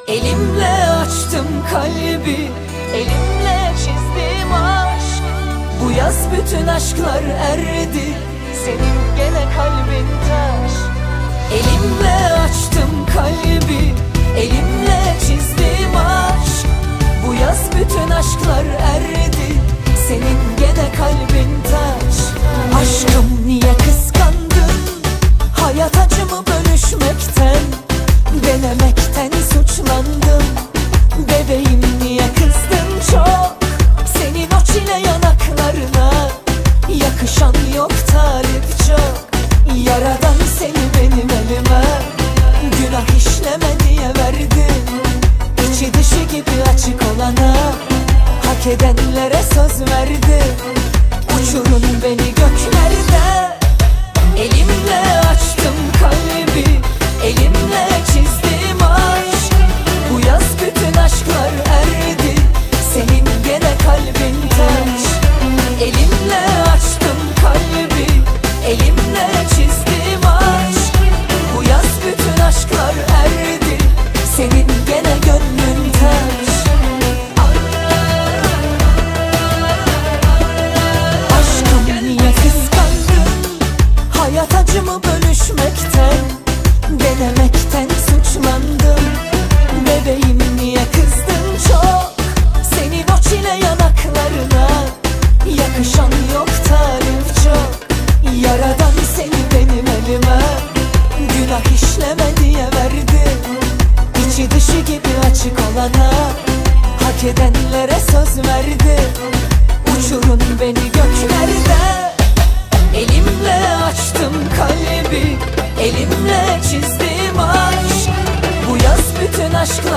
Elimle açtım kalbi, elimle çizdim aşk. Bu yaz bütün aşklar erdi, senin gene kalbin taş. Elimle açtım kalbi, elimle çizdim aşk. Bu yaz bütün aşklar erdi, senin gene kalbin taş. Aşkım niye kıskandın? Hayat acımı bölüşmekten, denemekten suçlandım. Bebeğim niye kızdın çok? Senin o çile yanaklarına yakışan yok, talip çok. Yaradan seni benim elime, günah işleme diye verdin. İçi dışı gibi açık olana, hak edenlere söz verdin. Uçurun beni göklerde. Elimle açtım kalbi, elimle çizdim aşk. Bu yaz bütün aşklar erdi, senin gene kalbin taş. Elimle açtım kalbi, elimle çizdim aşk. Bu yaz bütün aşklar erdi, senin gene gönlün taş. Aşkım niye kıskandın? Hayat acımı bölüşmekten, denemekten suçlandım. Bebeğim niye kızdın çok? Senin o çile yanaklarına yakışan yok, tarif çok. Yaradan seni benim elime, günah işleme diye verdin. İçi dışı gibi açık olana, hak edenlere söz verdin. Uçurun beni göklerde. Elimle açtım kalbi, elimle çizdim aşk. Bu yaz bütün aşklar